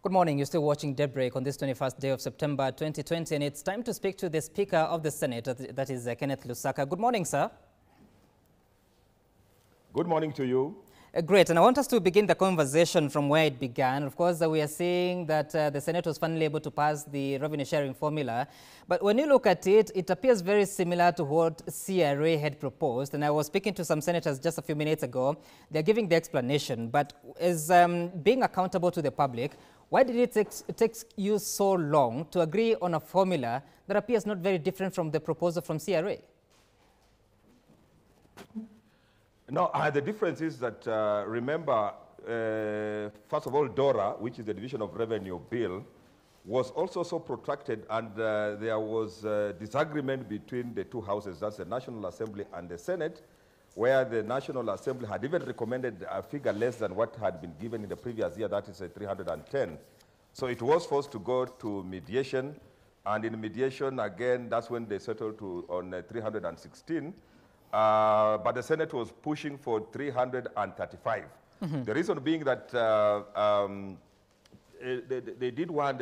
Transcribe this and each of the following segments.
Good morning. You're still watching Daybreak on this 21st day of September 2020, and it's time to speak to the Speaker of the Senate, that is Kenneth Lusaka. Good morning, sir. Good morning to you. Great, and I want us to begin the conversation from where it began. Of course, we are seeing that the Senate was finally able to pass the revenue sharing formula. But when you look at it, it appears very similar to what CRA had proposed. And I was speaking to some senators just a few minutes ago. They're giving the explanation. But as being accountable to the public, why did it take you so long to agree on a formula that appears not very different from the proposal from CRA? No, the difference is that, remember, first of all, DORA, which is the Division of Revenue Bill, was also so protracted, and there was disagreement between the two houses, that's the National Assembly and the Senate, where the National Assembly had even recommended a figure less than what had been given in the previous year, that is 310. So it was forced to go to mediation, and in mediation, again, that's when they settled on 316. But the Senate was pushing for 335. Mm-hmm. The reason being that the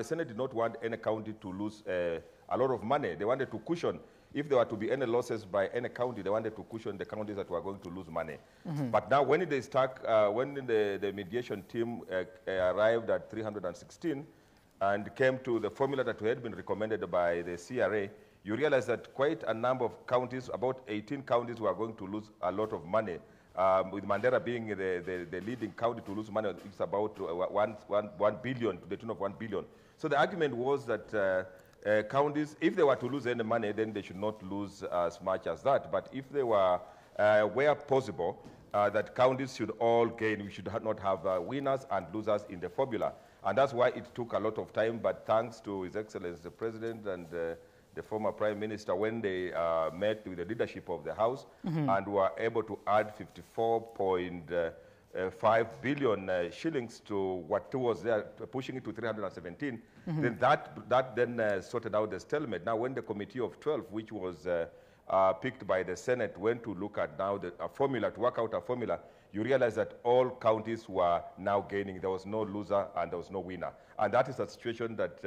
Senate did not want any county to lose a lot of money. They wanted to cushion. If there were to be any losses by any county, they wanted to cushion the counties that were going to lose money. Mm-hmm. But now when they when the mediation team arrived at 316 and came to the formula that had been recommended by the CRA, you realize that quite a number of counties, about 18 counties, were going to lose a lot of money. With Mandera being the leading county to lose money, it's about 1 billion, to the tune of 1 billion. So the argument was that counties, if they were to lose any money, then they should not lose as much as that. But if they were, where possible, that counties should all gain. We should not have winners and losers in the formula. And that's why it took a lot of time, but thanks to His Excellency the President and the former Prime Minister, when they met with the leadership of the House, mm-hmm. and were able to add 54.5 billion shillings to what was there, pushing it to 317, mm-hmm. then that then sorted out the stalemate. Now, when the Committee of 12, which was picked by the Senate, went to look at now a formula, to work out a formula, you realize that all counties were now gaining. There was no loser and there was no winner. And that is a situation that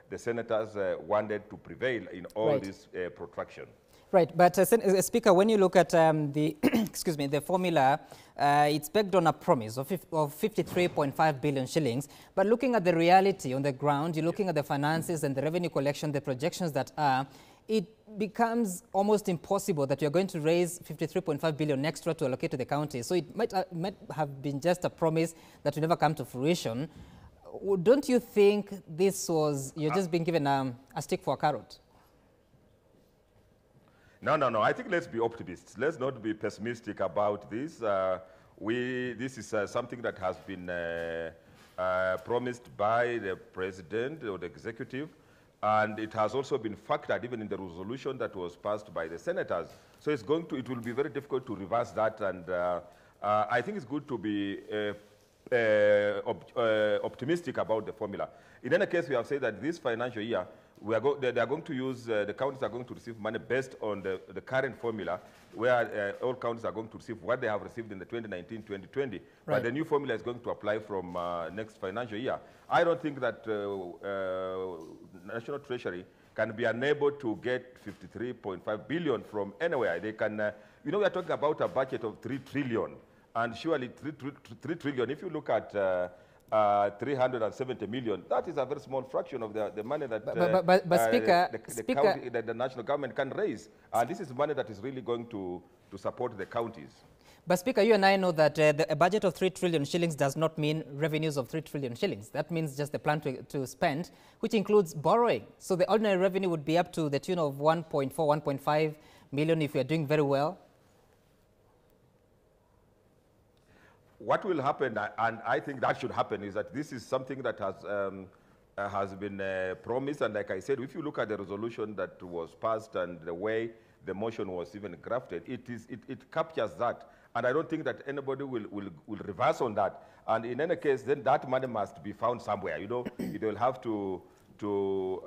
the senators wanted to prevail in all right. This protraction. Right, but Speaker, when you look at the excuse me, the formula, it's pegged on a promise of 53.5 billion shillings. But looking at the reality on the ground, you're looking at the finances and the revenue collection, the projections that are, it becomes almost impossible that you're going to raise 53.5 billion extra to allocate to the county. So it might have been just a promise that will never come to fruition. Don't you think this was, you're just being given a stick for a carrot? No. I think let's be optimists. Let's not be pessimistic about this. This is something that has been promised by the President or the Executive, and it has also been factored even in the resolution that was passed by the senators. So it will be very difficult to reverse that, and I think it's good to be optimistic about the formula. In any case, we have said that this financial year, they are going to use, the counties are going to receive money based on the current formula, where all counties are going to receive what they have received in the 2019-2020. Right. But the new formula is going to apply from next financial year. I don't think that National Treasury can be unable to get 53.5 billion from anywhere. They can, we are talking about a budget of 3 trillion. And surely 3 trillion, if you look at 370 million, that is a very small fraction of the money that the national government can raise. And this is money that is really going to support the counties. But Speaker, you and I know that a budget of 3 trillion shillings does not mean revenues of 3 trillion shillings. That means just the plan to spend, which includes borrowing. So the ordinary revenue would be up to the tune of 1.4, 1.5 million if you're doing very well. What will happen, and I think that should happen, is that this is something that has been promised. And like I said, if you look at the resolution that was passed and the way the motion was even grafted, it captures that. And I don't think that anybody will reverse on that. And in any case, then that money must be found somewhere. It will have to to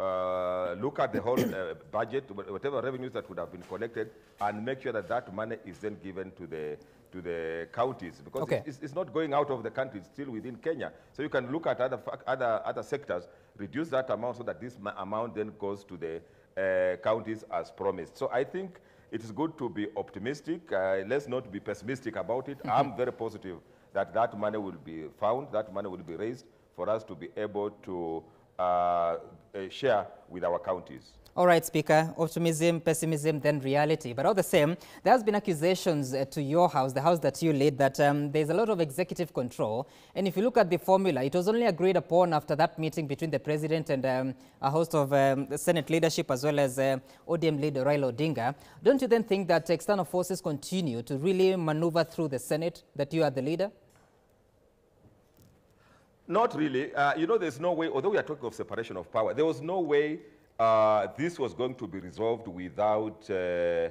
look at the whole budget, whatever revenues that would have been collected, and make sure that that money is then given to the counties, because it's not going out of the country, it's still within Kenya. So you can look at other sectors, reduce that amount so that this amount then goes to the counties as promised. So I think it is good to be optimistic. Let's not be pessimistic about it. I'm very positive that that money will be found, that money will be raised for us to be able to share with our counties. All right, Speaker, optimism, pessimism, then reality. But all the same, there has been accusations to your house, the house that you lead, that there's a lot of executive control. And if you look at the formula, it was only agreed upon after that meeting between the president and a host of the Senate leadership, as well as ODM leader Raila Odinga. Don't you then think that external forces continue to really maneuver through the Senate, that you are the leader? Not really. You know, there's no way, although we are talking of separation of power, there was no way this was going to be resolved without the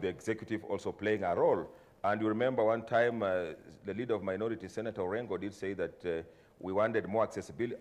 executive also playing a role. And you remember one time the leader of minority, Senator Orengo, did say that we wanted more accessibility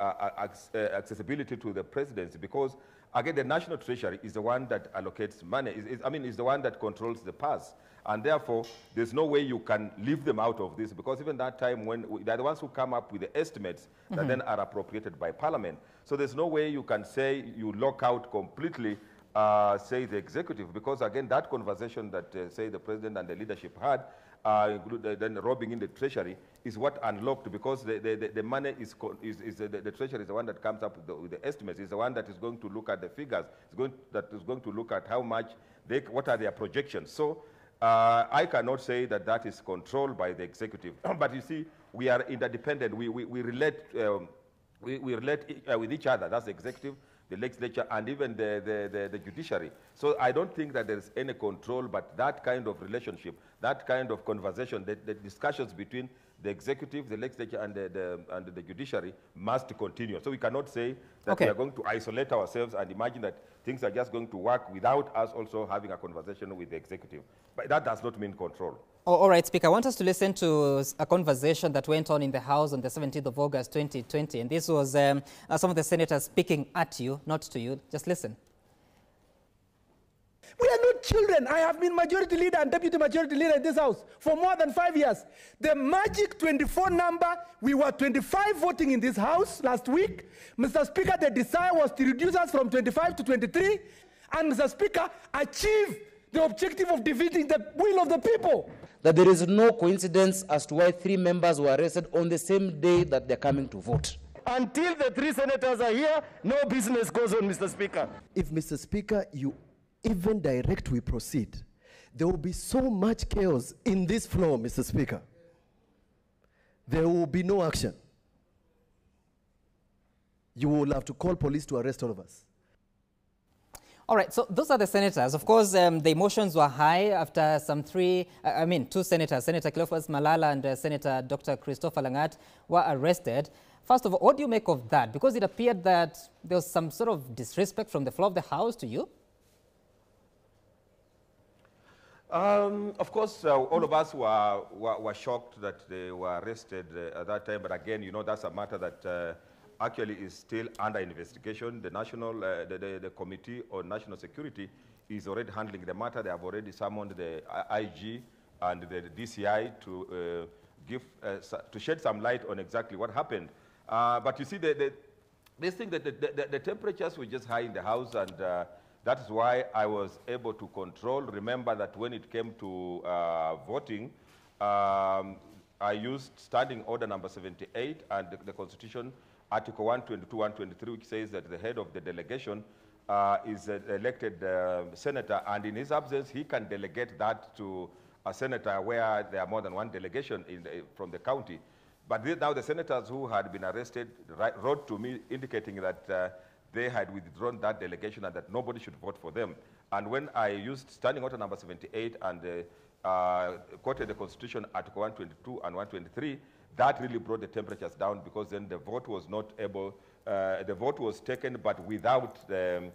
to the presidency, because, again, the National Treasury is the one that allocates money, is the one that controls the purse. And therefore, there's no way you can leave them out of this, because even that time, when they're the ones who come up with the estimates that then are appropriated by Parliament. So there's no way you can say you lock out completely, say, the executive, because, again, that conversation that, say, the president and the leadership had, then robbing in the treasury, is what unlocked, because the money the treasury is the one that comes up with the estimates, is the one that is going to look at the figures, that is going to look at how much, what are their projections. So I cannot say that that is controlled by the executive. But you see, we are interdependent. We relate with each other. That's the executive, the legislature, and even the judiciary. So I don't think that there's any control, but that kind of relationship, that kind of conversation, the discussions between the executive, the legislature, and the judiciary must continue. So we cannot say that we are going to isolate ourselves and imagine that things are just going to work without us also having a conversation with the executive. But that does not mean control. Oh, all right, Speaker. I want us to listen to a conversation that went on in the House on the 17th of August, 2020. And this was some of the senators speaking at you, not to you. Just listen. We are not children. I have been majority leader and deputy majority leader in this house for more than 5 years. The magic 24 number, we were 25 voting in this house last week. Mr. Speaker, the desire was to reduce us from 25 to 23. And Mr. Speaker, achieve the objective of defeating the will of the people. That there is no coincidence as to why 3 members were arrested on the same day that they're coming to vote. Until the 3 senators are here, no business goes on, Mr. Speaker. If, Mr. Speaker, you even direct we proceed, there will be so much chaos in this floor, Mr. Speaker. There will be no action. You will have to call police to arrest all of us. All right, so those are the senators. Of course, the emotions were high after two senators, Senator Cleophas Malala and Senator Dr. Christopher Langat, were arrested. First of all, what do you make of that? Because it appeared that there was some sort of disrespect from the floor of the House to you. Of course, all of us were shocked that they were arrested at that time. But again, you know, that's a matter that actually is still under investigation. The national, the Committee on National Security is already handling the matter. They have already summoned the IG and the DCI to to shed some light on exactly what happened. But you see, this thing that the temperatures were just high in the House, and that is why I was able to control. Remember that when it came to voting, I used Standing Order number 78 and the Constitution, Article 122, 123, which says that the head of the delegation is an elected senator, and in his absence, he can delegate that to a senator where there are more than one delegation from the county. But now the senators who had been arrested wrote to me indicating that they had withdrawn that delegation and that nobody should vote for them. And when I used Standing Order number 78 and quoted the Constitution, Article 122 and 123, that really brought the temperatures down, because then the vote was not able, the vote was taken, but without the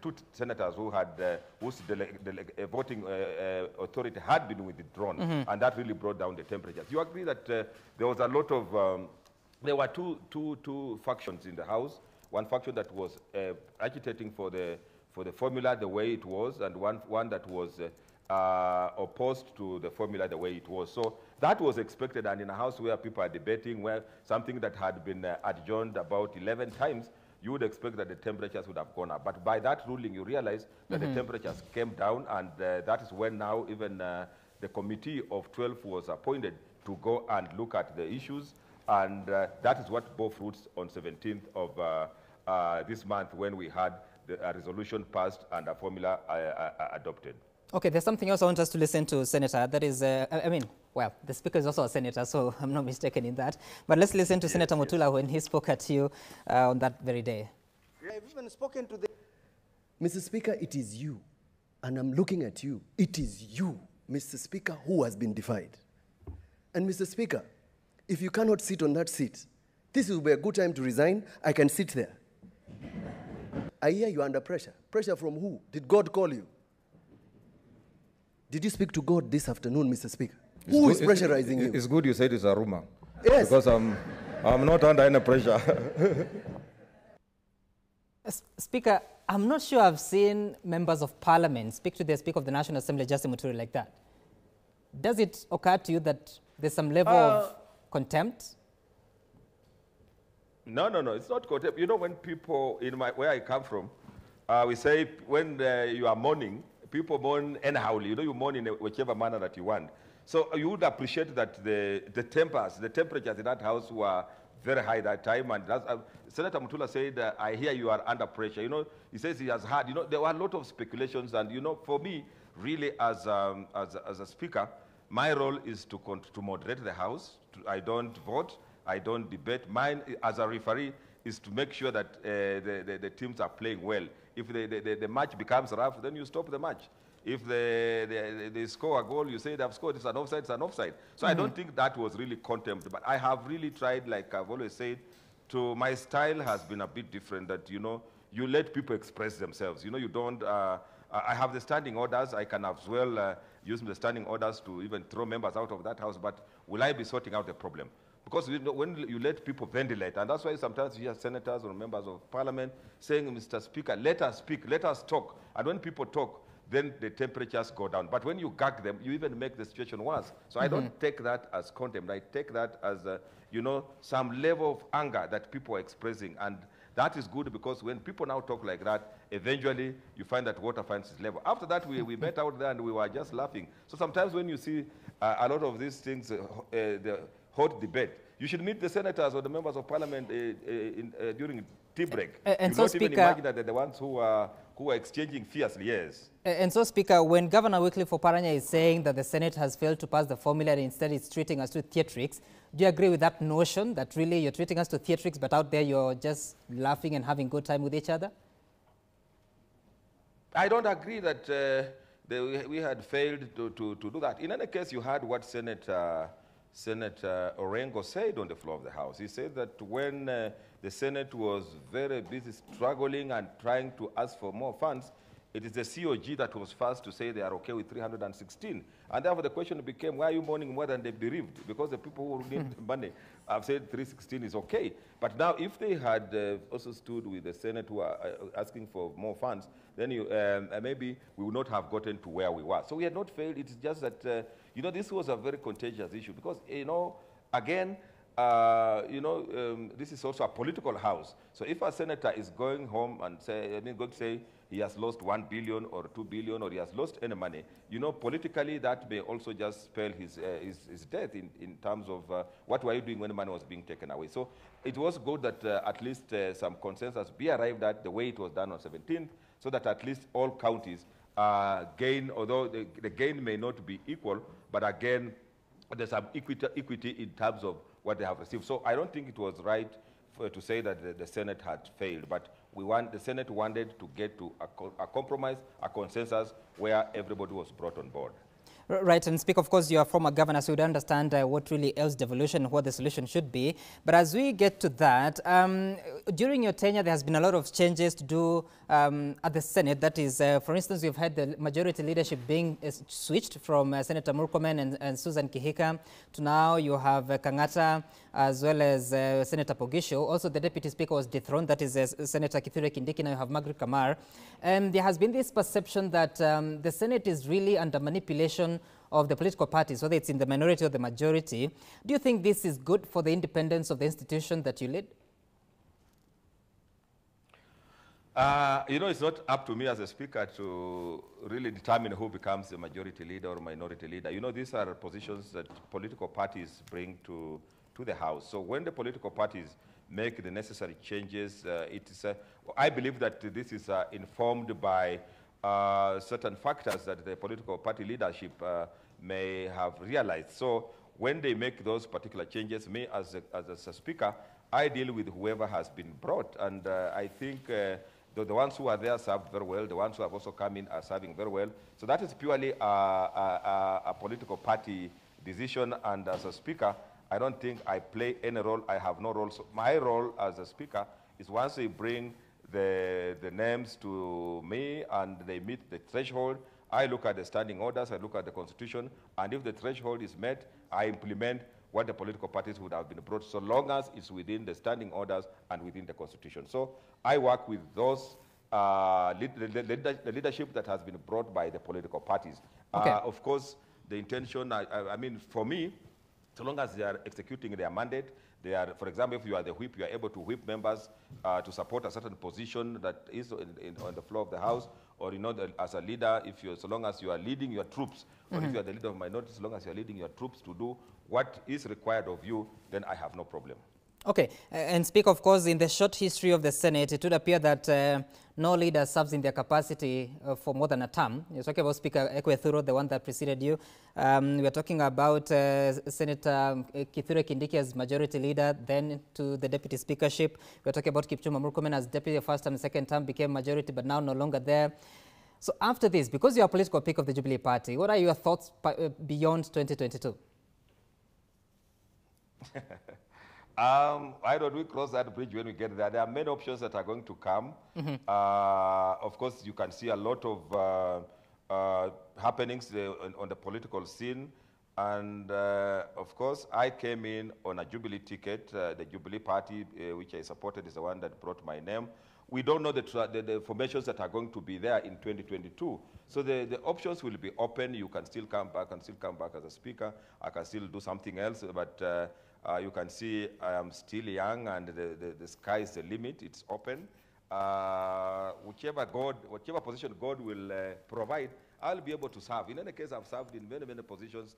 two senators who had whose voting authority had been withdrawn, and that really brought down the temperatures. You agree that there was a lot of there were two factions in the House. One faction that was agitating for the formula the way it was, and one that was opposed to the formula the way it was. So that was expected, and in a House where people are debating, where something that had been adjourned about 11 times, you would expect that the temperatures would have gone up. But by that ruling, you realize that the temperatures came down, and that is when now even the committee of 12 was appointed to go and look at the issues, and that is what bore fruits on 17th of this month, when we had a resolution passed and a formula adopted. Okay, there's something else I want us to listen to, Senator. That is, well, the Speaker is also a Senator, so I'm not mistaken in that. But let's listen to Senator Mutula when he spoke at you on that very day. I've even spoken to the... Mr. Speaker, it is you, and I'm looking at you. It is you, Mr. Speaker, who has been defied. And Mr. Speaker, if you cannot sit on that seat, this will be a good time to resign. I can sit there. I hear you under pressure. Pressure from who? Did God call you? Did you speak to God this afternoon, Mr. Speaker? Who is pressurizing you? It's good you said it's a rumor. Yes. Because I'm not under any pressure. Speaker, I'm not sure I've seen members of Parliament speak to the Speaker of the National Assembly, Justin Muturi, like that. Does it occur to you that there's some level of contempt? No, it's not contempt. You know, when people, where I come from, we say when you are mourning, people mourn anyhow. You know, you mourn in whichever manner that you want. So you would appreciate that the temperatures in that house were very high that time. And Senator Mutula said, I hear you are under pressure. You know, he says he has had, you know, there were a lot of speculations. And, you know, for me, really, as a speaker, my role is to moderate the House. I don't vote. I don't debate. Mine, as a referee, is to make sure that the teams are playing well. If the match becomes rough, then you stop the match. If they score a goal, you say they have scored. It's an offside, it's an offside. So I don't think that was really contempt. But I have really tried, like I've always said, my style has been a bit different, that, you know, you let people express themselves. You know, you don't, I have the standing orders. I can as well use the standing orders to even throw members out of that House. But will I be sorting out the problem? Because when you let people ventilate, and that's why sometimes you hear senators or members of Parliament saying, Mr. Speaker, let us speak, let us talk. And when people talk, then the temperatures go down. But when you gag them, you even make the situation worse. So I don't take that as contempt. I take that as, you know, some level of anger that people are expressing. And that is good, because when people now talk like that, eventually you find that water finds its level. After that, we met out there and we were just laughing. So sometimes when you see a lot of these things, the hot debate, you should meet the senators or the members of Parliament during tea break. And you so, not Speaker, even imagine that they're the ones who are exchanging fiercely, yes. And so, Speaker, when Governor Wycliffe Oparanya is saying that the Senate has failed to pass the formula and instead it's treating us to theatrics, do you agree with that notion, that really you're treating us to theatrics, but out there you're just laughing and having good time with each other? I don't agree that we had failed to do that. In any case, you heard what Senator Orengo said on the floor of the House. He said that when the Senate was very busy struggling and trying to ask for more funds, it is the COG that was first to say they are okay with 316. And therefore the question became, why are you mourning more than the bereaved? Because the people who need money have said 316 is okay. But now if they had also stood with the Senate who are asking for more funds, then maybe we would not have gotten to where we were. So we had not failed. It's just that, you know, this was a very contagious issue because, you know, again, this is also a political house. So if a senator is going home and going to say he has lost 1 billion or 2 billion or he has lost any money, you know, politically that may also just spell his death in terms of what were you doing when the money was being taken away. So it was good that at least some consensus be arrived at the way it was done on 17th, so that at least all counties gain, although the gain may not be equal, but again, there's some equity in terms of what they have received. So I don't think it was right to say that the Senate had failed, but the Senate wanted to get to a compromise, a consensus where everybody was brought on board. Right, and Speaker, of course, you are former governor, so you would understand what really ails devolution and what the solution should be. But as we get to that, during your tenure, there has been a lot of changes to do at the Senate. That is, for instance, we've had the majority leadership being switched from Senator Murkomen and Susan Kihika to now you have Kangata as well as Senator Pogisho. Also, the Deputy Speaker was dethroned. That is Senator Kithure Kindiki. Now you have Margaret Kamar. There has been this perception that the Senate is really under manipulation of the political parties, whether it's in the minority or the majority. Do you think this is good for the independence of the institution that you lead? You know, it's not up to me as a speaker to really determine who becomes the majority leader or minority leader. You know, these are positions that political parties bring to the House. So when the political parties make the necessary changes, I believe that this is informed by certain factors that the political party leadership may have realized. So when they make those particular changes, me as a speaker, I deal with whoever has been brought. And I think the ones who are there served very well. The ones who have also come in are serving very well. So that is purely a political party decision. And as a speaker, I don't think I play any role. I have no role. So my role as a speaker is once they bring the names to me and they meet the threshold, I look at the standing orders, I look at the Constitution, and if the threshold is met, I implement what the political parties would have been brought, so long as it's within the standing orders and within the Constitution. So I work with those, the leadership that has been brought by the political parties. Okay. Of course, the intention, I mean, for me, so long as they are executing their mandate, they are, for example, if you are the whip, you are able to whip members to support a certain position that is on the floor of the House, or you know, as a leader, so long as you are leading your troops, or if you are the leader of minorities, as long as you are leading your troops to do what is required of you, then I have no problem. Okay, and Speaker, of course, in the short history of the Senate, it would appear that no leader serves in their capacity for more than a term. You're talking about Speaker Ekwe Thuro, the one that preceded you. We're talking about Senator Kithure Kindiki as majority leader, then to the deputy speakership. We're talking about Kipchumba Murkomen as deputy first term, second term, became majority, but now no longer there. So after this, because you're a political pick of the Jubilee Party, what are your thoughts beyond 2022? Why don't we cross that bridge when we get there? There are many options that are going to come. Of course, you can see a lot of happenings on the political scene. And of course, I came in on a Jubilee ticket. The Jubilee Party, which I supported, is the one that brought my name. We don't know the formations that are going to be there in 2022. So the options will be open. You can still come back as a speaker. I can still do something else. But you can see I am still young, and the sky is the limit. It's open. Whichever position God will provide, I'll be able to serve. In any case, I've served in many positions,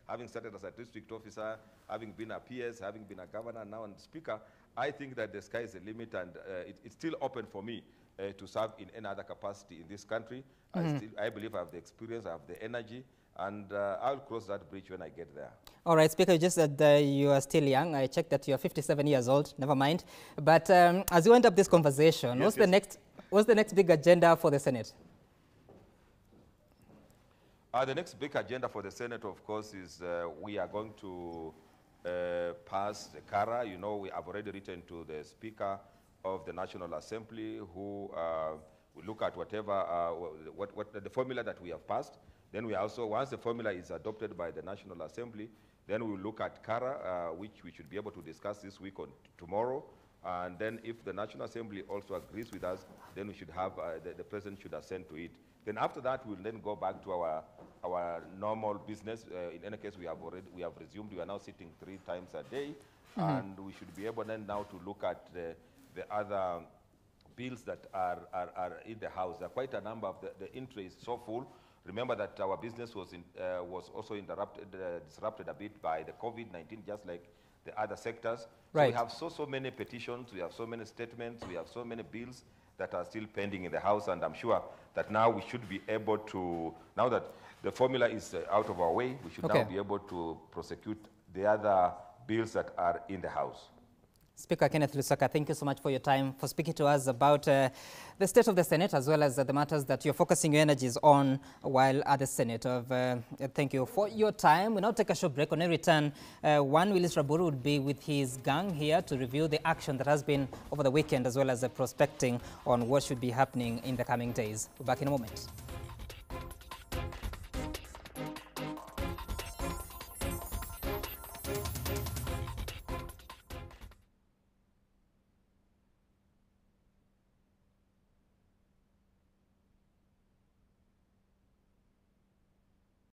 having started as a district officer, having been a PS, having been a governor, now and speaker. I think that the sky is the limit, and it's still open for me to serve in any other capacity in this country. I believe I have the experience, I have the energy, and I'll cross that bridge when I get there. All right, Speaker, you just said you are still young. I checked that you are 57 years old. Never mind. But as you end up this conversation, what's the next big agenda for the Senate? The next big agenda for the Senate, of course, is we are going to pass the CARA. You know, we have already written to the Speaker of the National Assembly, who will look at whatever, the formula that we have passed. Then we also, once the formula is adopted by the National Assembly, then we will look at CARA, which we should be able to discuss this week or tomorrow. And then if the National Assembly also agrees with us, then we should have, the President should assent to it. Then after that, we'll then go back to our normal business. In any case, we have resumed. We are now sitting 3 times a day. And we should be able then now to look at the other bills that are in the House. There are quite a number of the entry is so full. Remember that our business was also disrupted a bit by the COVID-19, just like the other sectors. Right. So we have so many petitions, we have so many statements, we have so many bills that are still pending in the House, and I'm sure that now we should be able to, now that the formula is out of our way, we should now be able to prosecute the other bills that are in the House. Speaker Kenneth Lusaka, thank you so much for your time, for speaking to us about the state of the Senate, as well as the matters that you're focusing your energies on while at the Senate. Thank you for your time. We'll now take a short break. On a return, Willis Raburu would be with his gang here to review the action that has been over the weekend, as well as prospecting on what should be happening in the coming days. We're back in a moment.